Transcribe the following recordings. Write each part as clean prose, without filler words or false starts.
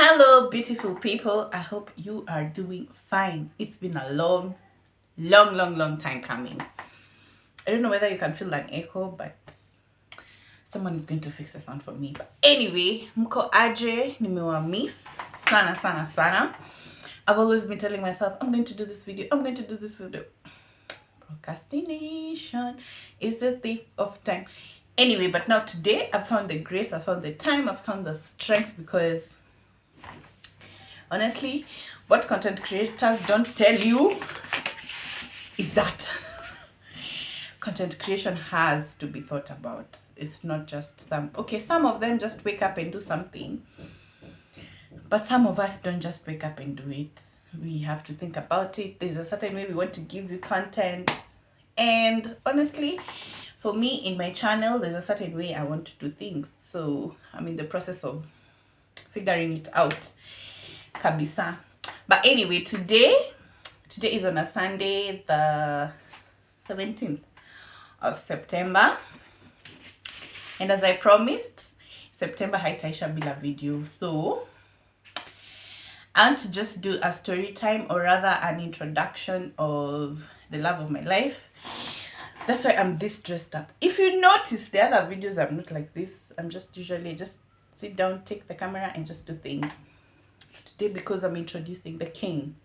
Hello, beautiful people. I hope you are doing fine. It's been a long time coming. I don't know whether you can feel an echo, but someone is going to fix the sound for me. But anyway, mko aje, nimewa miss sana. I've always been telling myself, I'm going to do this video. Procrastination is the thief of time. Anyway, but now today I found the grace, I found the time, I found the strength, because honestly, what content creators don't tell you is that content creation has to be thought about. It's not just some of them just wake up and do something, but some of us don't just wake up and do it. We have to think about it. There's a certain way we want to give you content, and honestly, for me in my channel, there's a certain way I want to do things. So I'm in the process of figuring it out kabisa. But anyway, today is on a Sunday, the 17th of September, and as I promised, September haitaisha bila video. So I want to just do a story time, or rather an introduction of the love of my life. That's why I'm this dressed up. If you notice the other videos, I'm not like this. I'm just usually just sit down, take the camera, and just do things. Today, because I'm introducing the king.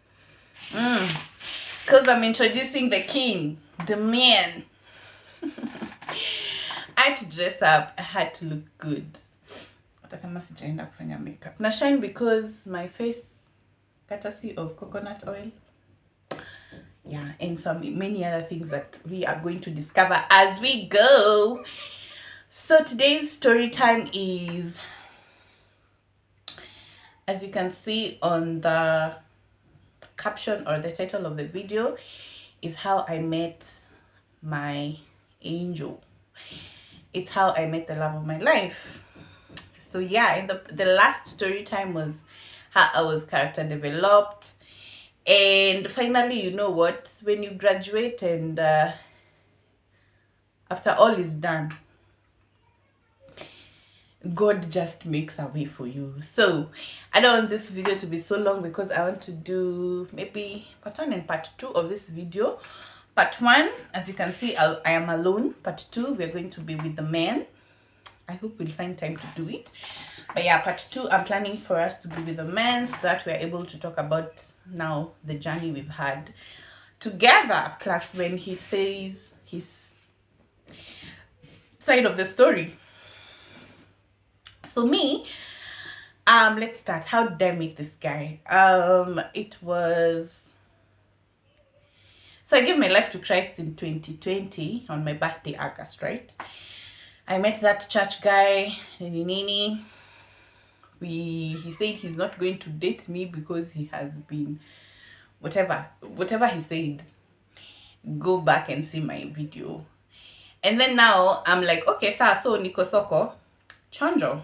Because I'm introducing the king, the man. I had to dress up. I had to look good. Hata kama sijaenda kufanya makeup. Na shine because my face, courtesy of coconut oil. Yeah, and many other things that we are going to discover as we go. So today's story time is, as you can see on the caption or the title of the video, is how I met my angel. It's how I met the love of my life. So yeah, in the last story time was how I was character developed. And finally, you know what, when you graduate and after all is done, God just makes a way for you. So I don't want this video to be so long, because I want to do maybe part 1 and part 2 of this video. Part 1, as you can see, I am alone. Part 2, we're going to be with the man. I hope we'll find time to do it. But yeah, part 2, I'm planning for us to be with the man, so that we're able to talk about now the journey we've had together, plus when he says his side of the story. So me, let's start. How did I meet this guy? It was, so I gave my life to Christ in 2020 on my birthday, August, right? I met that church guy, Nini. He said he's not going to date me because he has been whatever he said. Go back and see my video. And then now I'm like, okay, so niko soko chonjo.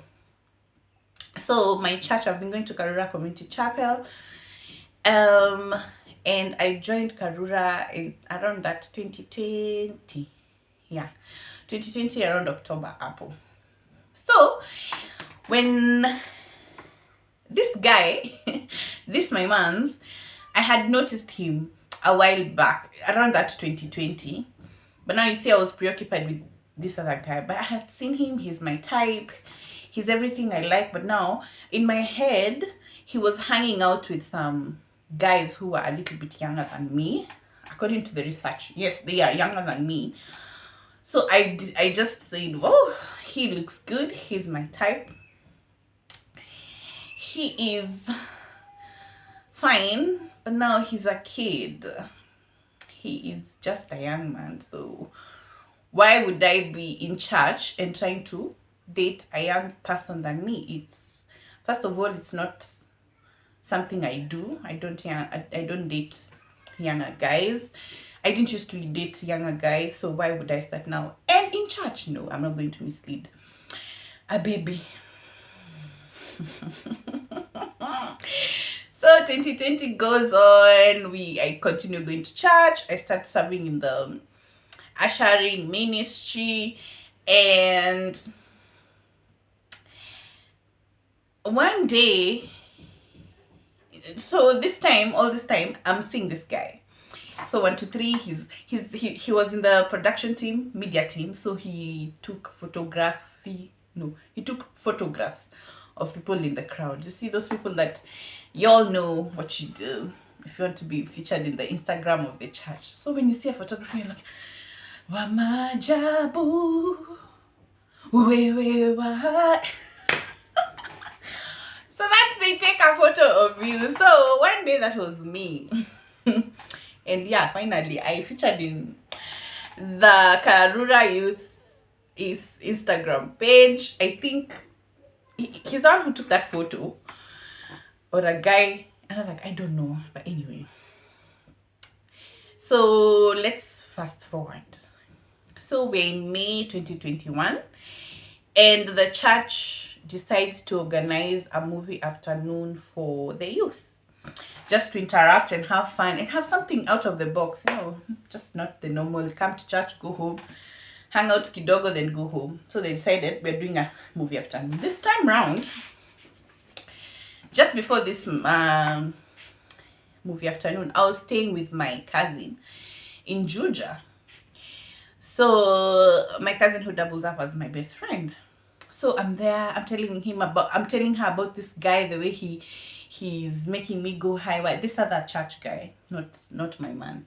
So my church, I've been going to Karura Community Chapel, and I joined Karura in around that 2020. Yeah, 2020, around October Apple. So when this guy, this my man's, I had noticed him a while back, around that 2020. But now you see, I was preoccupied with this other guy. But I had seen him, he's my type, he's everything I like. But now, in my head, he was hanging out with some guys who were a little bit younger than me. According to the research, yes, they are younger than me. So I just said, oh, he looks good, he's my type. He is fine, but now he's a kid. He is just a young man. So why would I be in church and trying to date a young person than me? It's, first of all, it's not something I do. I don't date younger guys. I didn't used to date younger guys, so why would I start now? And in church, no, I'm not going to mislead a baby. So 2020 goes on. I continue going to church. I start serving in the ushering ministry, and one day So all this time, I'm seeing this guy. So 1, 2, 3, he was in the production team, media team. So he took photography. No, he took photographs of people in the crowd. You see those people that you all know what you do if you want to be featured in the Instagram of the church. So when you see a photographer, you're like, Wamajabu, wa. So that's they take a photo of you. So one day that was me. And yeah, finally I featured in the Karura Youth is Instagram page. I think he's the one who took that photo, or a guy, and I'm like, I don't know, but anyway. So let's fast forward. So we're in May 2021, and the church decides to organize a movie afternoon for the youth, just to interact and have fun and have something out of the box, just not the normal come to church, go home, hang out kidogo, then go home. So they decided we're doing a movie afternoon. This time round, just before this movie afternoon, I was staying with my cousin in Juja. So my cousin who doubles up as my best friend. So I'm there, I'm telling her about this guy, the way he's making me go high. This other church guy, not my man.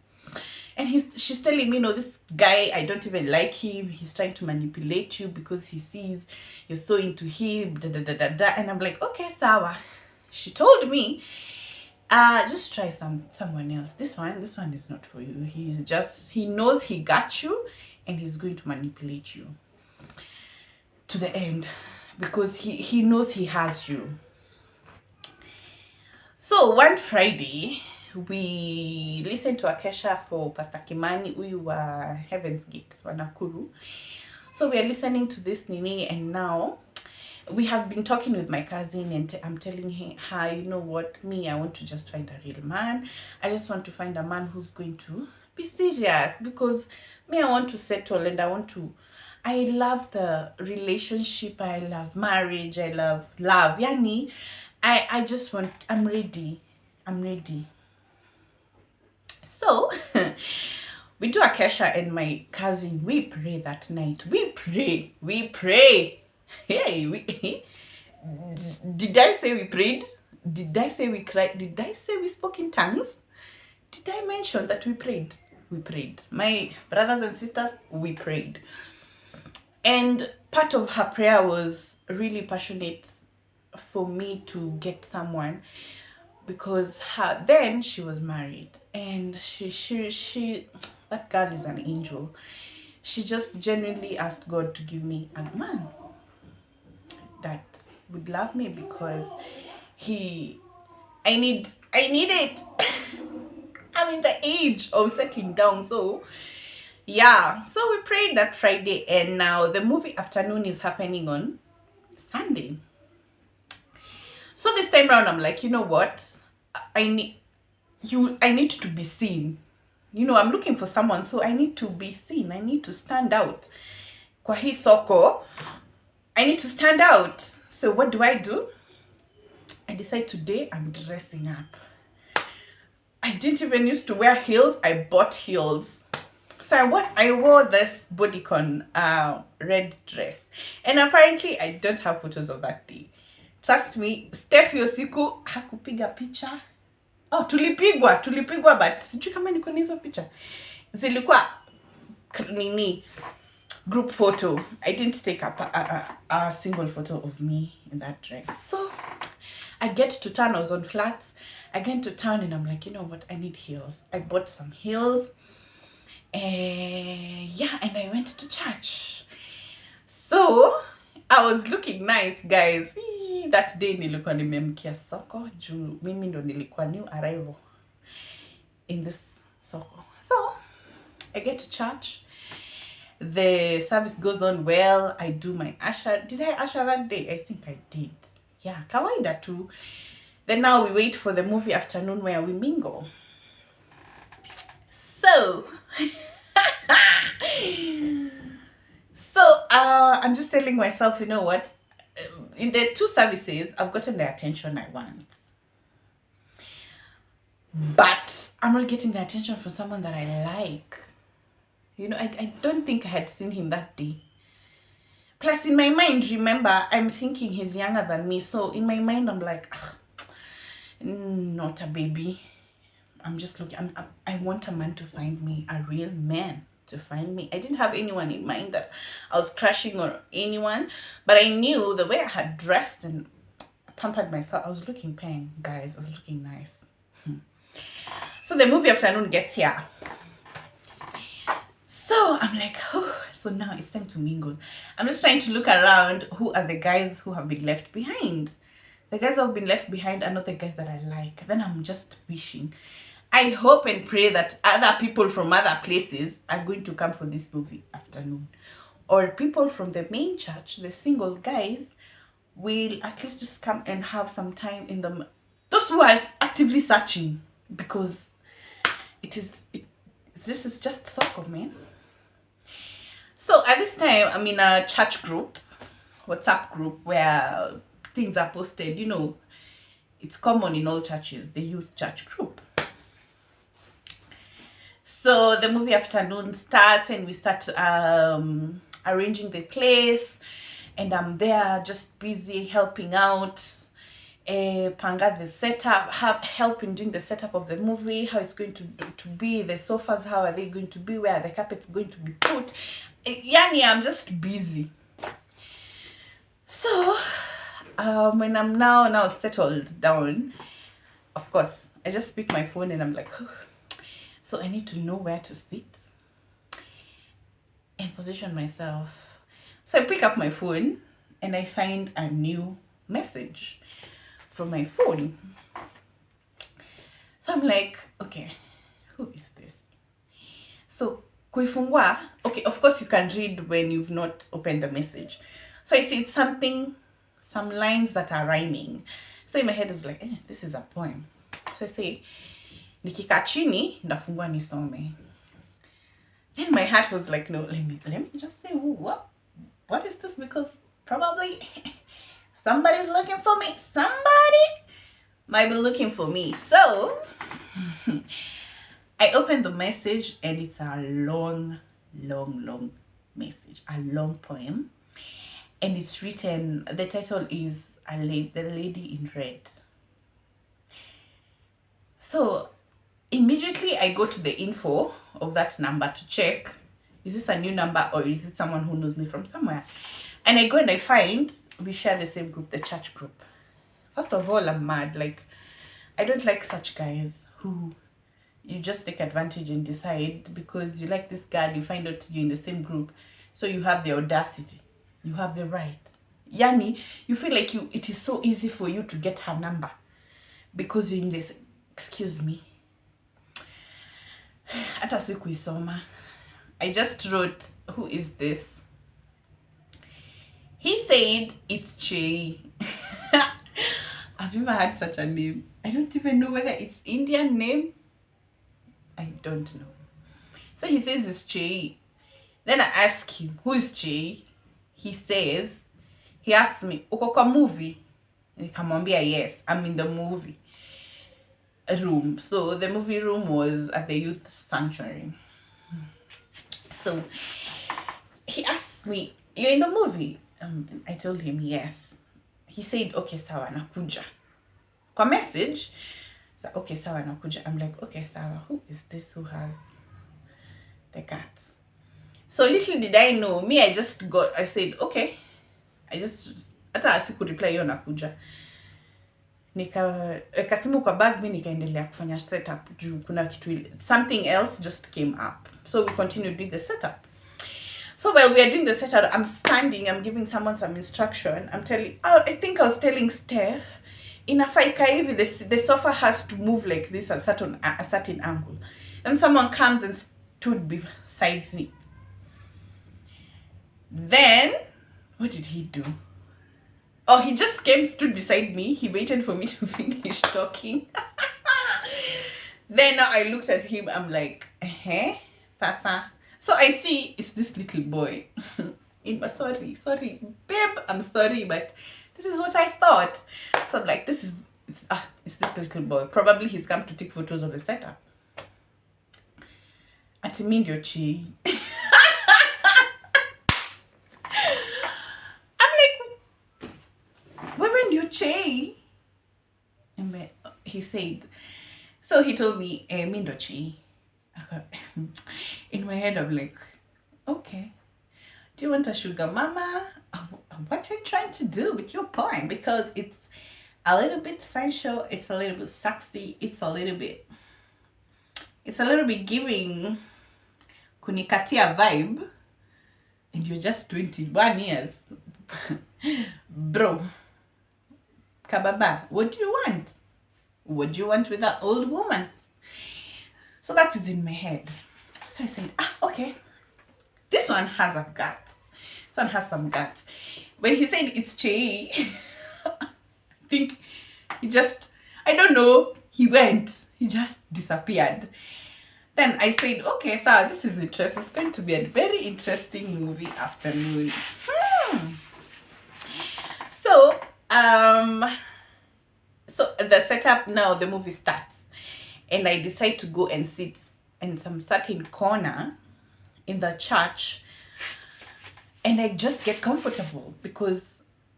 And she's telling me, no, this guy, I don't even like him. He's trying to manipulate you because he sees you're so into him, And I'm like, okay, sawa. She told me, just try someone else. This one is not for you. He knows he got you, and he's going to manipulate you to the end because he knows he has you. So one Friday, we listened to a kesha for Pastor Kimani, uyu wa Heaven's Gate, wa Nakuru. So we are listening to this nini, and now we have been talking with my cousin, and I'm telling her, you know what, I want to just find a real man. I just want to find a man who's going to be serious, because I want to settle, and I love the relationship, I love marriage, I love love. Yani, I'm ready. So we do a kesha, and my cousin, we pray that night. We pray. Hey, did I say we prayed? Did I say we cried? Did I say we spoke in tongues? Did I mention that we prayed? We prayed. My brothers and sisters, we prayed. And part of her prayer was really passionate for me to get someone, because then she was married, and she that girl is an angel. She just genuinely asked God to give me a man that would love me, because I need it. I'm in the age of settling down. So yeah, so we prayed that Friday, and now the movie afternoon is happening on Sunday. So this time around, I'm like, you know what, I need to be seen. I'm looking for someone, so I need to be seen. I need to stand out. Kwa hii soko, I need to stand out. So what do? I decide today I'm dressing up. I didn't even used to wear heels. I bought heels. So I wore this bodycon red dress, and apparently I don't have photos of that day. Trust me, Steph Yosiku hakupiga picha. Oh, tulipigwa, but sijui kama niko na hizo picha. Zilikuwa nini, group photo. I didn't take a single photo of me in that dress. So I get to town. I was on flats. I get to town, and I'm like, you know what, I need heels. I bought some heels. Yeah, and I went to church. So I was looking nice, guys. That day nilikuwa nimemkia soko juu mimi ndo nilikuwa new arrival in this soko. So I get to church. The service goes on well. I do my usher. Did I usher that day? I think I did. Yeah, kawaida too. Then now we wait for the movie afternoon where we mingle. So I'm just telling myself, you know what, in the two services I've gotten the attention I want. but I'm not getting the attention from someone that I like. You know, I don't think I had seen him that day. Plus, in my mind, remember, I'm thinking he's younger than me. So in my mind, I'm like, not a baby. I'm just looking. I want a man to find me, a real man to find me. I didn't have anyone in mind that I was crushing or anyone, but I knew the way I had dressed and pampered myself, I was looking peng, guys. I was looking nice. So the movie afternoon gets here. So I'm like, oh, so now it's time to mingle. I'm just trying to look around. Who are the guys who have been left behind? The guys who have been left behind are not the guys that I like. Then I'm just wishing. I hope and pray that other people from other places are going to come for this movie afternoon. Or people from the main church, the single guys, will at least just come and have some time in them. Those who are actively searching, because this is just soccer, man. So at this time, I'm in a church group, WhatsApp group, where things are posted. You know, it's common in all churches, the youth church group. So the movie afternoon starts and we start arranging the place, and I'm there just busy helping out, panga the setup, help in doing the setup of the movie, how it's going to be, the sofas, how are they going to be, where are the carpets going to be put. Yani, I'm just busy. So when I'm now settled down, of course, I just pick my phone and I'm like, oh, so I need to know where to sit and position myself. So I pick up my phone and I find a new message from my phone. So I'm like, okay, who is this? So kuifungwa, okay, of course you can read when you've not opened the message. So I see it's some lines that are rhyming. So in my head it's like, this is a poem. So I say, nikika chini ndafungwa nisome. Then my heart was like, no, let me just say, what is this? Because probably somebody's looking for me. Somebody might be looking for me. So I opened the message and it's a long message, a long poem. And it's written, the title is The Lady in Red. So immediately I go to the info of that number to check, is this a new number or is it someone who knows me from somewhere? And I go and I find we share the same group, the church group. First of all, I'm mad. Like, I don't like such guys who you just take advantage and decide because you like this girl, you find out you're in the same group, so you have the audacity, you have the right. Yani, you feel like it is so easy for you to get her number because you're in this. Excuse me. Hata sikuisoma. I just wrote, who is this? He said it's Che. I've never had such a name. I don't even know whether it's Indian name. I don't know. So he says it's Che. Then I ask him, who is Che? He asked me, uko kwa movie? Nikamwambia yes, I'm in the movie room. So the movie room was at the youth sanctuary. So he asked me, you're in the movie? I told him yes. He said, okay, sawa nakuja. Kwa message, so, okay, sawa nakuja. I'm like, okay, sawa, who is this who has the cats? So little did I know, I said, okay. Hata siku reply yo nakuja. Kasimu kwa bag, mi nikaendelea kufanya setup juu kuna kitu, something else just came up. So we continued doing the setup. So while we are doing the setup, I'm standing, I'm giving someone some instruction. I think I was telling Steph, in a faika hivi, the sofa has to move like this at a certain angle. And someone comes and stood beside me. Then, what did he do? Oh, he just stood beside me. He waited for me to finish talking. Then I looked at him. I'm like, Sasa. So I see it's this little boy. Sorry, babe. I'm sorry, but this is what I thought. So I'm like, it's it's this little boy. Probably he's come to take photos of the setup. Atimindochi. I'm like, women do che. And he said, so he told me, Mindochi. In my head, I'm like, okay. Do you want a sugar mama? What are you trying to do with your poem? Because it's a little bit sensual, it's a little bit sexy, it's a little bit giving kunikatia vibe, and you're just 21 years. Bro, kababa, what do you want? What do you want with that old woman? So that is in my head. So I said, okay, this one has a gut. This one has some guts. When he said it's Che, I think he just, I don't know, he just disappeared. Then I said, okay, so this is interesting. It's going to be a very interesting movie afternoon. So, so the setup, now the movie starts. And I decide to go and sit in some certain corner in the church. And I just get comfortable because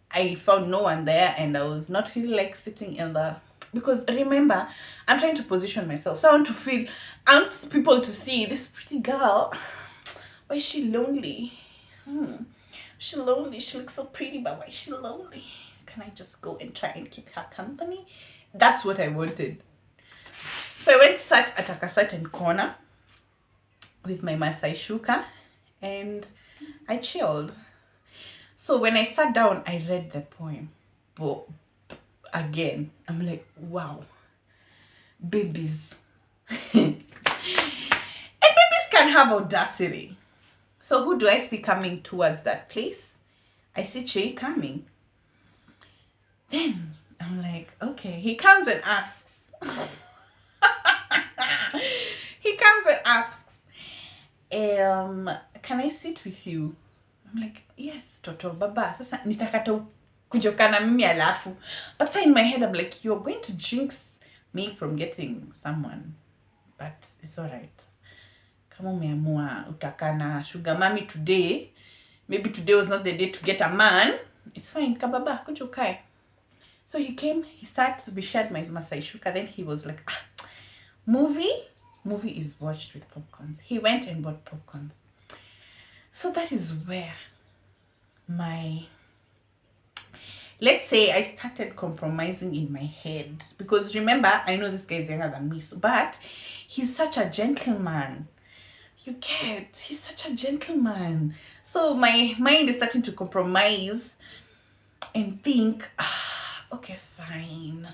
I found no one there and I was not feeling like sitting in the... Because remember, I'm trying to position myself. So I want people to see this pretty girl. Why is she lonely? She's lonely. She looks so pretty, but why is she lonely? Can I just go and try and keep her company? That's what I wanted. So I went sat at a certain corner with my Masai shuka and I chilled. So when I sat down, I read the poem. But again, I'm like, wow, babies. And babies can have audacity. So who do I see coming towards that place? I see Che coming. Then I'm like, okay, he comes and asks. He comes and asks, can I sit with you? I'm like, yes, Toto Baba. Sasa nitakata kujokana mimi alafu. But then in my head, I'm like, you're going to jinx me from getting someone. But it's alright. Kama umeamua utakana sugar mommy today, maybe today was not the day to get a man, it's fine. Kababa, kujokai. So he came, he sat, we shared my Masai shuka. Then he was like, movie is watched with popcorns. He went and bought popcorns. So that is where let's say I started compromising in my head. Because remember, I know this guy is younger than me, but he's such a gentleman. You get, he's such a gentleman. So my mind is starting to compromise and think, okay, fine.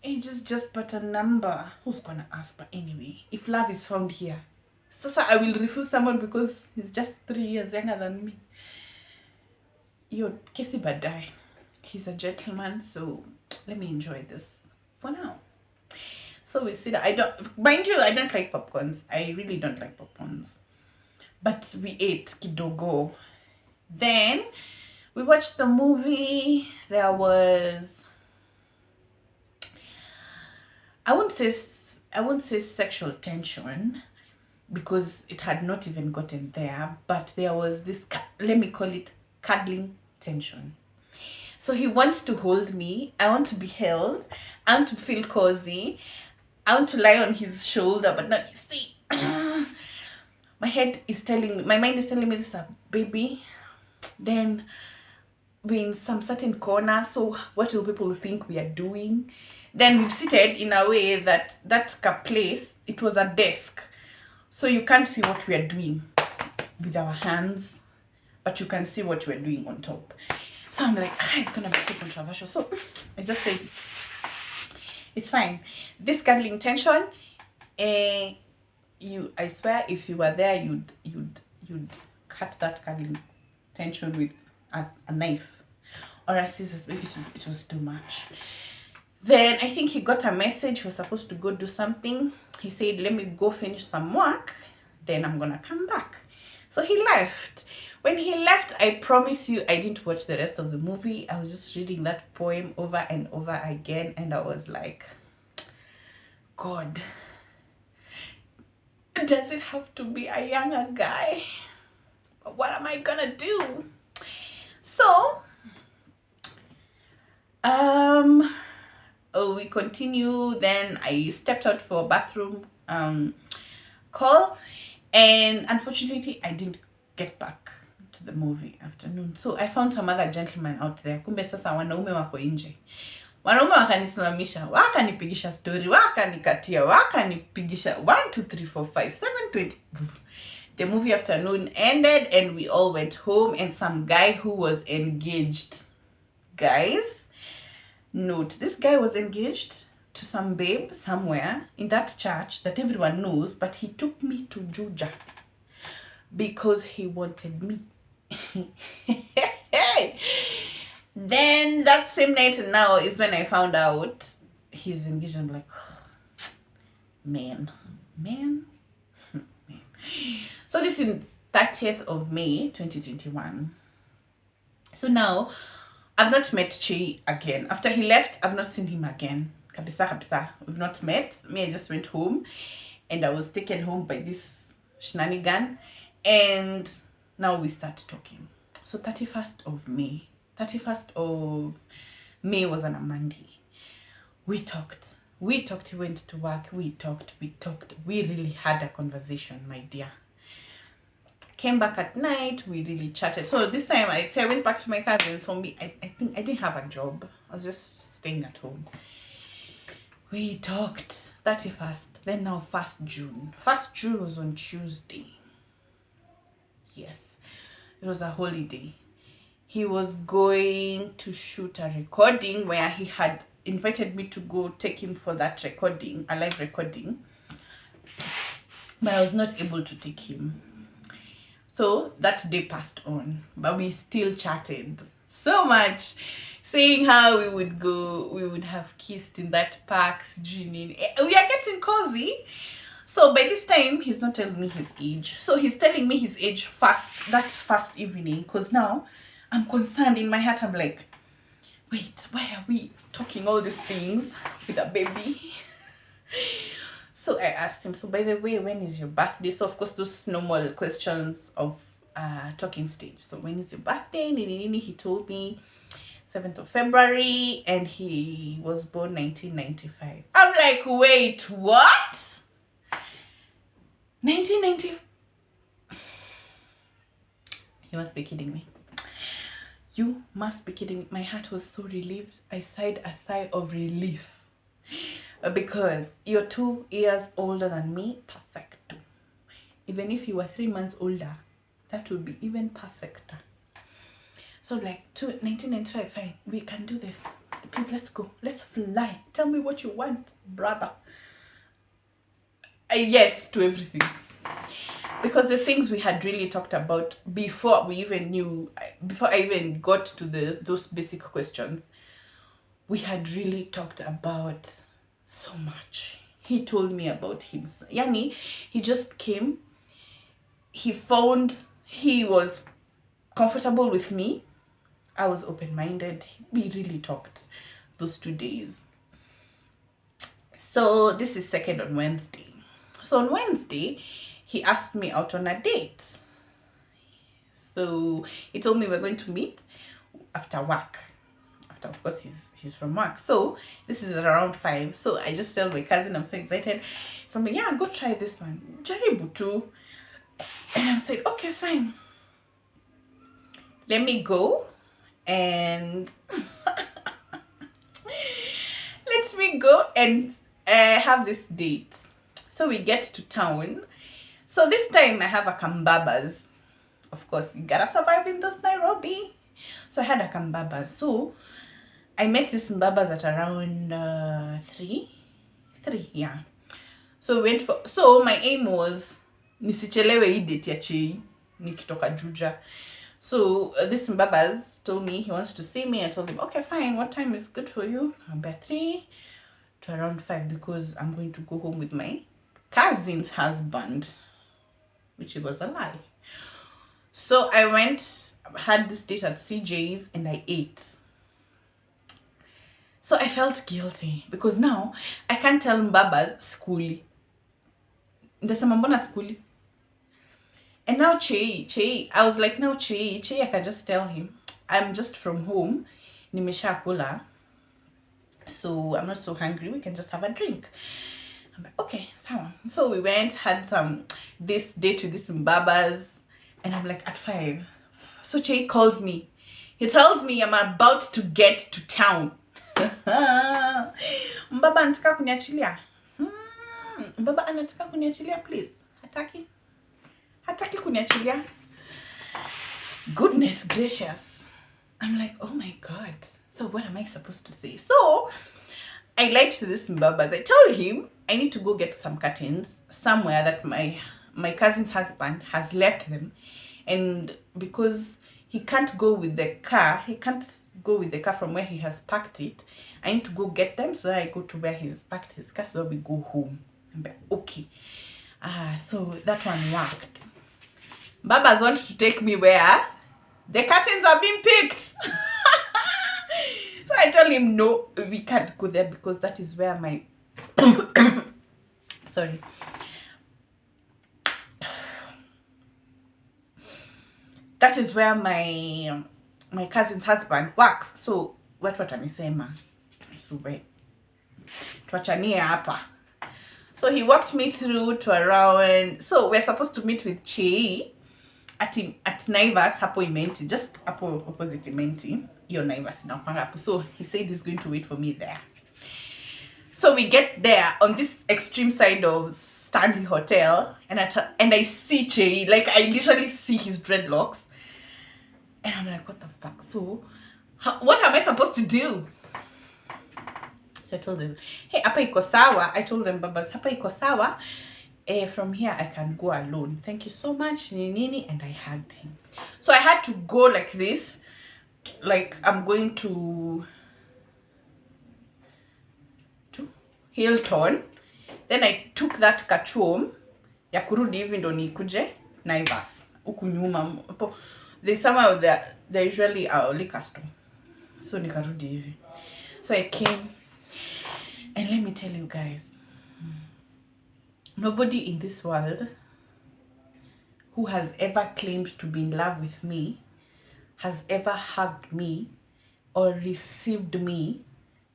Age is just but a number. Who's gonna ask? But anyway, if love is found here, so I will refuse someone because he's just 3 years younger than me. Yo, Kesi Badai. He's a gentleman, so let me enjoy this for now. So we see that mind you, I don't like popcorns. I really don't like popcorns. But we ate kidogo. Then we watched the movie. There was, I won't say sexual tension because it had not even gotten there, but there was this, let me call it cuddling tension. So he wants to hold me, I want to be held, I want to feel cozy, I want to lie on his shoulder, but now you see, my mind is telling me this is a baby. Then we're in some certain corner, so what will people think we are doing? Then we've seated in a way that place, it was a desk. So you can't see what we are doing with our hands, but you can see what we're doing on top. So I'm like, it's gonna be so controversial. So I just say, it's fine. This cuddling tension, I swear, if you were there, you'd cut that cuddling tension with a knife or a scissors. It was too much. Then I think he got a message. He was supposed to go do something. He said, let me go finish some work, then I'm gonna come back. So he left. When he left, I promise you, I didn't watch the rest of the movie. I was just reading that poem over and over again, and I was like, God, does it have to be a younger guy? What am I gonna do? So, we continue. Then I stepped out for a bathroom call, and unfortunately, I didn't get back to the movie afternoon. So I found some other gentleman out there. Kumbe sasa wanaume wako nje. Wanaume wakanisimamisha, wakanipigisha story, wakanikatia, wakanipigisha 1 2 3 4 5 7 20. The movie afternoon ended and we all went home, and some guy who was engaged, guys, note, this guy was engaged to some babe somewhere in that church that everyone knows, but he took me to Juja because he wanted me. Then that same night now is when I found out he's engaged. I'm like, man. So this is 30th of May 2021. So now I've not met Chi again. After he left, I've not seen him again. Kabisa. We've not met. Me, I just went home and I was taken home by this shenanigan, and now we start talking. So 31st of May was on a Monday. We talked. He went to work. We talked. We really had a conversation, my dear. Came back at night. We really chatted. So this time I went back to my cousin. So I think I didn't have a job. I was just staying at home. We talked. 31st. Then now 1st June. 1st June was on Tuesday. Yes. It was a holiday. He was going to shoot a recording where he had invited me to go take him for that recording, a live recording, but I was not able to take him. So that day passed on, but we still chatted so much, saying how we would have kissed in that park. We are getting cozy. So by this time, he's not telling me his age. So he's telling me his age that first evening, because now I'm concerned in my heart. I'm like, wait, why are we talking all these things with a baby? So I asked him, so by the way, when is your birthday? So of course, those normal questions of talking stage. So when is your birthday? He told me 7th of February, and he was born 1995. I'm like, wait, what? 1990? You must be kidding me. You must be kidding me. My heart was so relieved. I sighed a sigh of relief. Because you're 2 years older than me, perfect. Even if you were 3 months older, that would be even perfect. So like 1995, fine, we can do this. Please, let's go. Let's fly. Tell me what you want, brother. Yes to everything. Because the things we had really talked about before I even got to those basic questions, we had really talked about so much. He told me about him. Yani, he just came. He found he was comfortable with me. I was open-minded. We really talked those 2 days. So this is second on Wednesday. So on Wednesday, he asked me out on a date. So he told me we're going to meet after work. After, of course, he's from work. So this is around 5. So I just tell my cousin, I'm so excited. So I'm like, yeah, go try this one. Jaribu tu. And I said, okay, fine. Let me go and let me go and have this date. So we get to town. So this time I have a kambabas. Of course, you gotta survive in this Nairobi. So I had a kambabas. So I met this mbabas at around 3, yeah. So we went for. So my aim was nisichelewe hii date ya Chi nikitoka Juja. So this mbabas told me he wants to see me. I told him, okay, fine. What time is good for you? By 3 to around 5 because I'm going to go home with my cousin's husband, which was a lie. So I had this date at CJ's and I ate. So I felt guilty because now I can't tell Mbaba's skuli. Ndasema mbona skuli? And now Chei, I was like, now Chei, I can just tell him, I'm just from home, nimesha kula, so I'm not so hungry, we can just have a drink. I'm like, okay, sawa. So we went, had this date with this Mbaba's, and I'm like, at 5. So Chei calls me. He tells me I'm about to get to town. Mbaba anataka kuniachilia. Mbaba anataka kuniachilia, please. Hataki kuniachilia. Goodness gracious. I'm like, oh my god. So what am I supposed to say? So I lied to this Mbaba's. I told him I need to go get some curtains somewhere that my cousin's husband has left them, and because he can't go with the car, from where he has parked it, I need to go get them, so that I go to where he's parked his car, so that we go home. I'm like, okay. So that one worked. Babas want to take me where the curtains are being picked. So I told him, no, we can't go there because that is where my sorry. That is where my cousin's husband works. So what anisema? So wait. Tuachanie hapa. So he walked me through to around. So we're supposed to meet with Chei at Naivas, hapo Imenti, just hapo opposite Imenti. Yo Naivas inampanga hapo. So he said he's going to wait for me there. So we get there on this extreme side of Stanley Hotel, and I see Chei, like I literally see his dreadlocks, and I'm like, what the fuck? So what am I supposed to do? So I told them, hey, hapa iko sawa. I told them, Babas, hapa iko sawa. From here I can go alone. Thank you so much, Nini. And I hugged him. So I had to go like this, like I'm going to Hilton. Then I took that kachom ya kurudi hivi ndo nikuje Naivas huku nyuma. There's somewhere there usually a liquor store. So nikarudi hivi. So I came, and let me tell you guys, nobody in this world who has ever claimed to be in love with me has ever hugged me or received me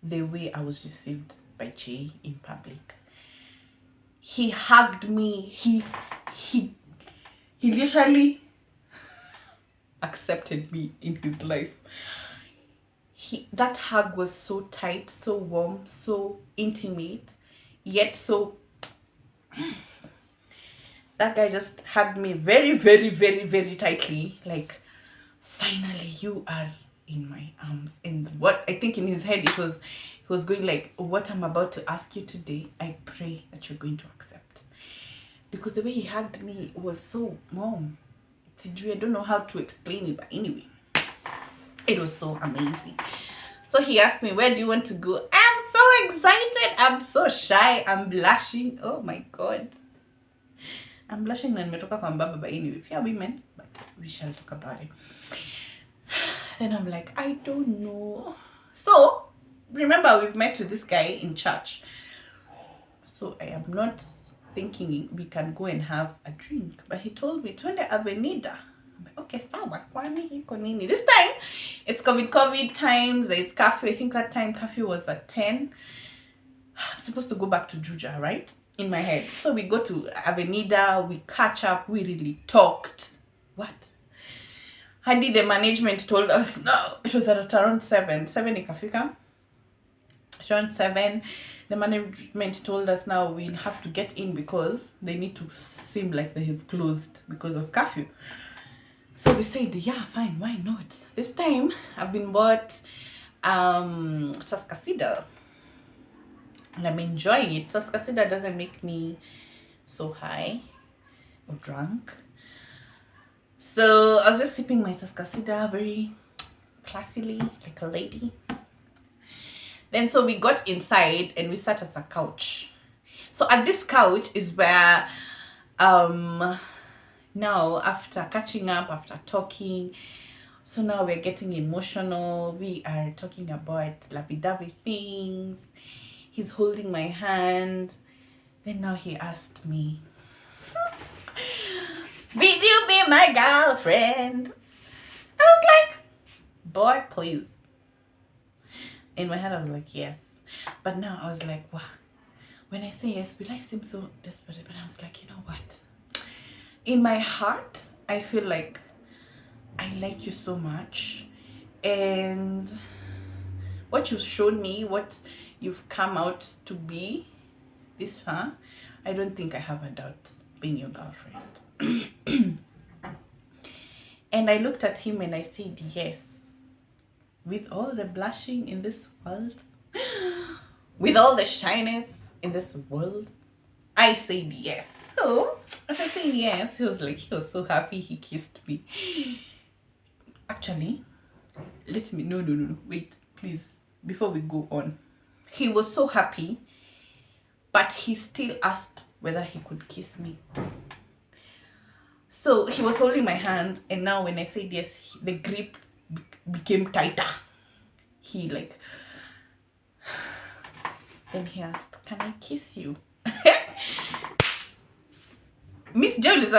the way I was received by Chei in public. He hugged me. He literally accepted me in his life. That hug was so tight, so warm, so intimate, yet so that guy just hugged me very, very, very, very tightly, like, finally you are in my arms. And what I think in his head, he was going like, what I'm about to ask you today, I pray that you're going to accept. Because the way he hugged me was so warm. I don't know how to explain it, but anyway, it was so amazing. So he asked me, where do you want to go? I'm so excited. I'm so shy. I'm blushing. Oh my god. I'm blushing and nimetoka kwa mbaba, but anyway, if you're women, but we shall talk about it. Then I'm like, I don't know. So remember, we've met with this guy in church. So I am not thinking we can go and have a drink, but he told me twende Avenida. I'm like, okay, sawa, kwani iko nini? This time it's COVID times. There's curfew. I think that time curfew was at 10. I'm supposed to go back to Juja, right? In my head. So we go to Avenida, we catch up, we really talked. What? Hadi the management told us, no, it was at around 7 ikafika. Around 7, the management told us now we have to get in because they need to seem like they have closed because of curfew. So we said, yeah, fine, why not? This time I've been bought Saskasida, and I'm enjoying it. Saskasida doesn't make me so high or drunk. So I was just sipping my Saskasida very classily, like a lady. Then so we got inside and we sat at a couch. So at this couch is where now after catching up, after talking, so now we're getting emotional. We are talking about lovey-dovey things. He's holding my hand. Then now he asked me, will you be my girlfriend? I was like, boy, please. In my head, I was like, yes. But now I was like, wow. When I say yes, will I seem so desperate? But I was like, you know what? In my heart, I feel like I like you so much. And what you've shown me, what you've come out to be this far, I don't think I have a doubt being your girlfriend. And I looked at him and I said yes. With all the blushing in this world, with all the shyness in this world, I said yes. So after saying yes, he was so happy. He kissed me. Actually, let me no, wait, please, before we go on. He was so happy, but he still asked whether he could kiss me. So he was holding my hand, and now when I said yes, the grip became tighter. He then he asked, can I kiss you? Miss Joel is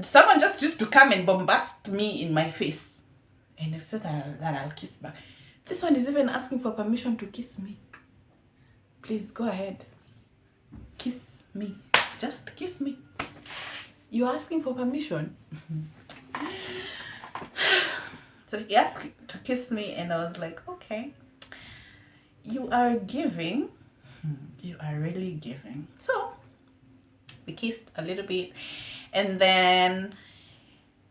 someone just used to come and bombast me in my face, and I said that I'll kiss back. This one is even asking for permission to kiss me. Please go ahead, kiss me, just kiss me. You're asking for permission. So he asked to kiss me, and I was like, okay, you are giving. You are really giving. So we kissed a little bit, and then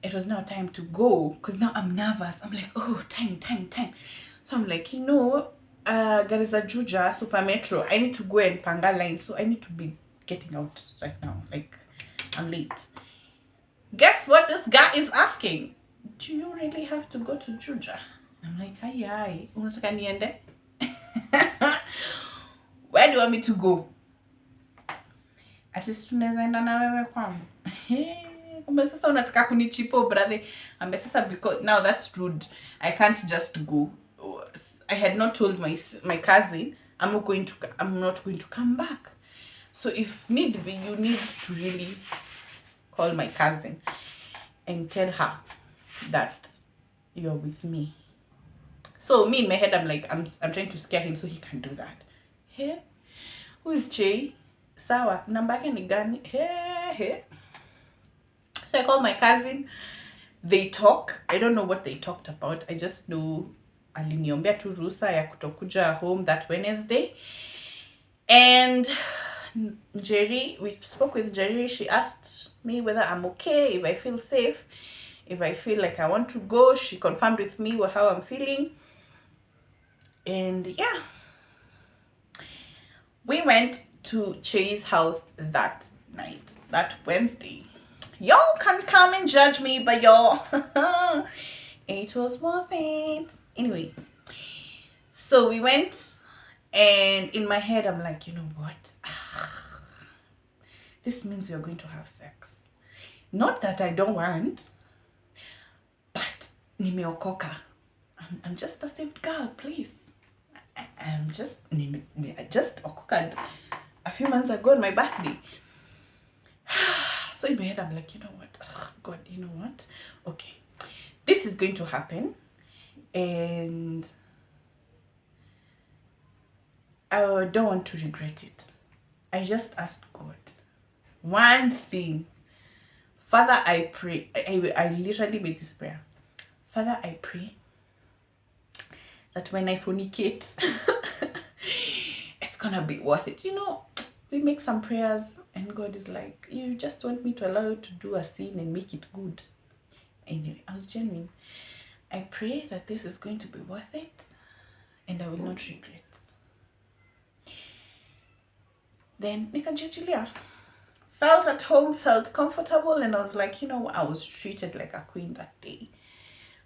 it was now time to go, because now I'm nervous. I'm like, oh, time. So I'm like, Garissa Juja Super Metro, I need to go and panga line, so I need to be getting out right now. Like, I'm late. Guess what this guy is asking? Do you really have to go to Juja? I'm like, hi. Where do you want me to go? Ati tunaenda na wewe kwangu. Kumbe sasa unataka kunichipo brother. Ambe sasa, because now that's rude. I can't just go. I had not told my cousin I'm not going to come back. So if need be, you need to really call my cousin and tell her that you're with me. So me in my head, I'm like, I'm trying to scare him so he can do that. Hey, who is Jay? Sawa, namba yake ni gani? Hey. So I called my cousin. They talk. I don't know what they talked about. I just know aliniombea tu ruhusa ya kutokuja home that Wednesday. And Jerry, we spoke with Jerry. She asked me whether I'm okay, if I feel safe, if I feel like I want to go. She confirmed with me how I'm feeling. And yeah, we went to Chay's house that night, that Wednesday. Y'all can come and judge me, but y'all, it was worth it. Anyway, so we went, and in my head, I'm like, you know what? This means we are going to have sex. Not that I don't want, but nimeokoka. I'm just a saved girl, please. I'm just okoka a few months ago on my birthday. So in my head, I'm like, you know what? God, you know what? Okay, this is going to happen, and I don't want to regret it. I just asked God one thing. Father, I pray. I literally made this prayer. Father, I pray that when I fornicate, it's gonna be worth it. We make some prayers, and God is like, you just want me to allow you to do a sin and make it good. Anyway, I was genuine. I pray that this is going to be worth it, and I will not regret. Then nikajiachilia, felt at home, felt comfortable, and I was like, I was treated like a queen that day.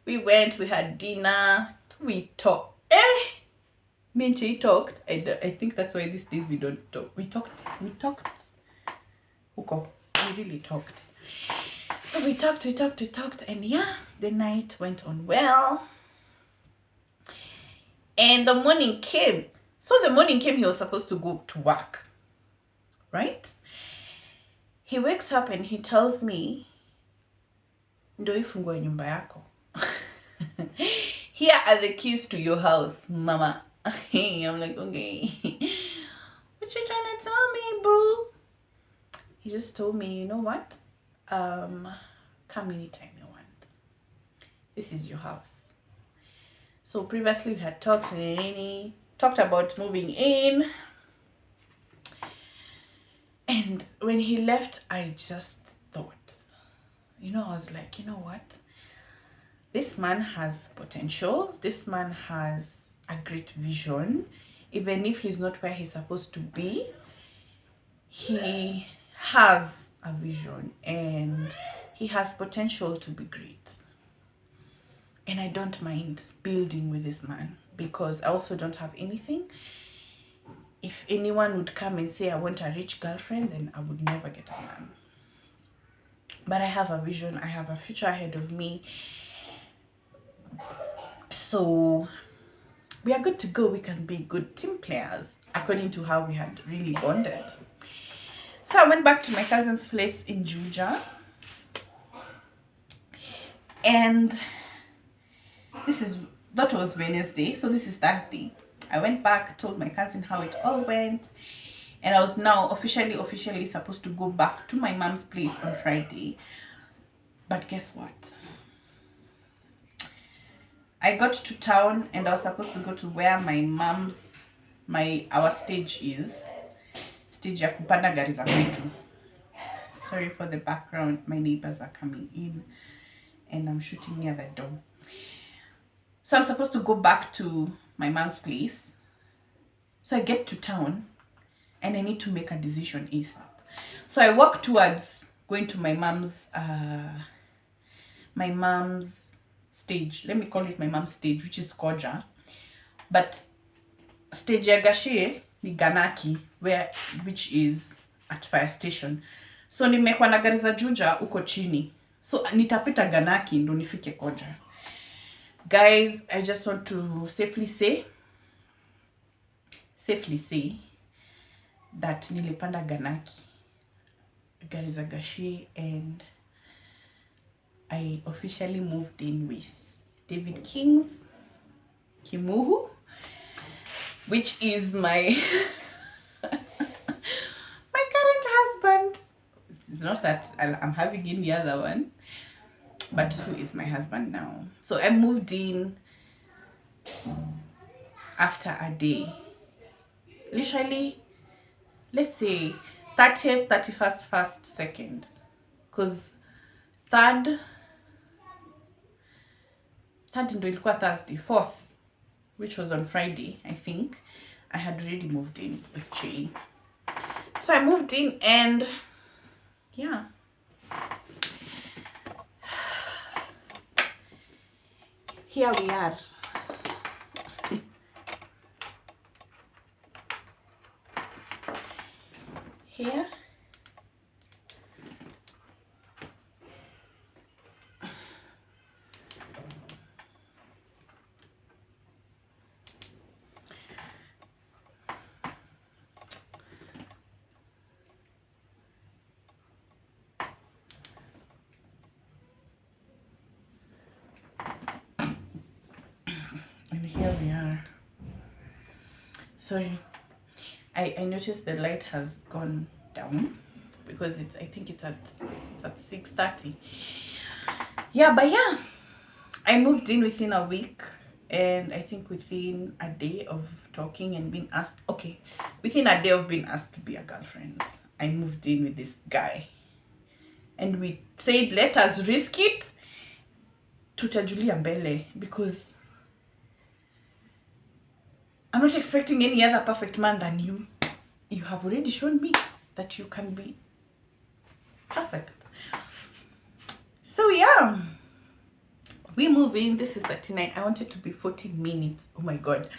We went, we had dinner, we talked. Me and Jay talked. I think that's why these days we don't talk. We talked. Uko. We really talked. So we talked, and yeah, the night went on well. And the morning came. So the morning came, he was supposed to go to work, right? He wakes up and he tells me, ndo ifungue nyumba yako. Here are the keys to your house, mama. I'm like, okay. What you trying to tell me, bro? He just told me, you know what? Come anytime you want. This is your house. So previously we had talked about moving in. And when he left, I just thought, I was like, you know what? This man has potential. This man has a great vision. Even if he's not where he's supposed to be, he has a vision and he has potential to be great. And I don't mind building with this man because I also don't have anything. If anyone would come and say I want a rich girlfriend, then I would never get a man. But I have a vision. I have a future ahead of me. So we are good to go. We can be good team players according to how we had really bonded. So I went back to my cousin's place in Juja. And that was Wednesday. So this is Thursday. I went back, told my cousin how it all went. And I was now officially supposed to go back to my mom's place on Friday. But guess what? I got to town and I was supposed to go to where our stage is. Stage ya kupanda gari za kwetu. Sorry for the background. My neighbors are coming in and I'm shooting near the door. So I'm supposed to go back to my mom's place. So I get to town and I need to make a decision ASAP. So I walk towards going to my mom's stage. Let me call it my mom's stage, which is Koja. But stage ya Gashie ni Ganaki, which is at fire station. So nimekuwa na gari za Juja uko chini. So nitapita Ganaki ndo nifike Koja. Guys, I just want to safely say that nilipanda Ganaki, gari za Gashie, and I officially moved in with David King's Kimuhu, which is my my current husband. It's not that I'm having any other one, but who is my husband now. So I moved in after a day. Literally, let's say 30th, 31st, 1st, 2nd. Because 3rd ndo ilikuwa Thursday, 4th, which was on Friday, I think, I had already moved in with Jay. So I moved in and yeah. Here we are. Here. And here we are. Sorry, I noticed the light has gone down because I think it's at 6:30. Yeah, but yeah, I moved in within a week, and I think within a day of talking and being asked, within a day of being asked to be a girlfriend, I moved in with this guy, and we said let us risk it tutajulia mbele, because I'm not expecting any other perfect man than you. You have already shown me that you can be perfect. So yeah, we move in. This is 39. I want it to be 40 minutes. Oh my god.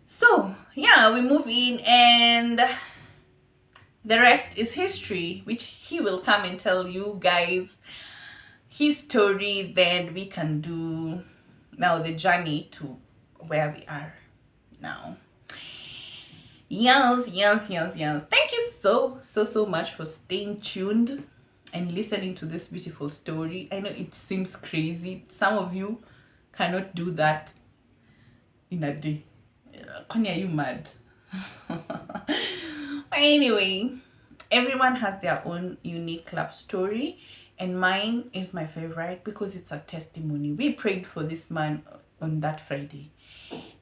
So yeah, we move in and the rest is history, which he will come and tell you guys his story. Then we can do now the journey to where we are now. Yes. Thank you so much for staying tuned and listening to this beautiful story. I know it seems crazy. Some of you cannot do that in a day. Connie, are you mad? Anyway, everyone has their own unique love story, and mine is my favorite because it's a testimony. We prayed for this man on that Friday,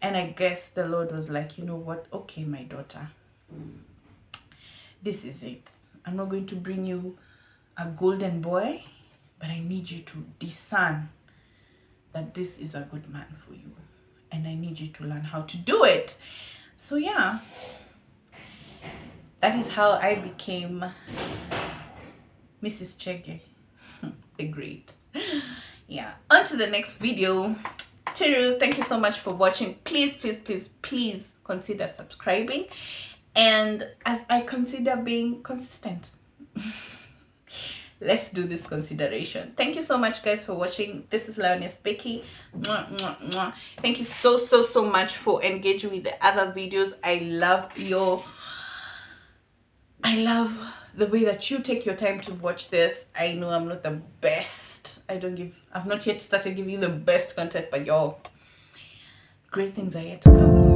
and I guess the Lord was like, you know what, okay, my daughter, this is it. I'm not going to bring you a golden boy, but I need you to discern that this is a good man for you, and I need you to learn how to do it. So yeah, that is how I became Mrs. Chege the Great. Yeah, on to the next video. Cheers. Thank you so much for watching. Please consider subscribing, and as I consider being consistent, let's do this consideration. Thank you so much, guys, for watching. This is Lioness Becky. Thank you so much for engaging with the other videos. I love the way that you take your time to watch this. I know I'm not the best. I've not yet started giving you the best content, but y'all, great things are yet to come.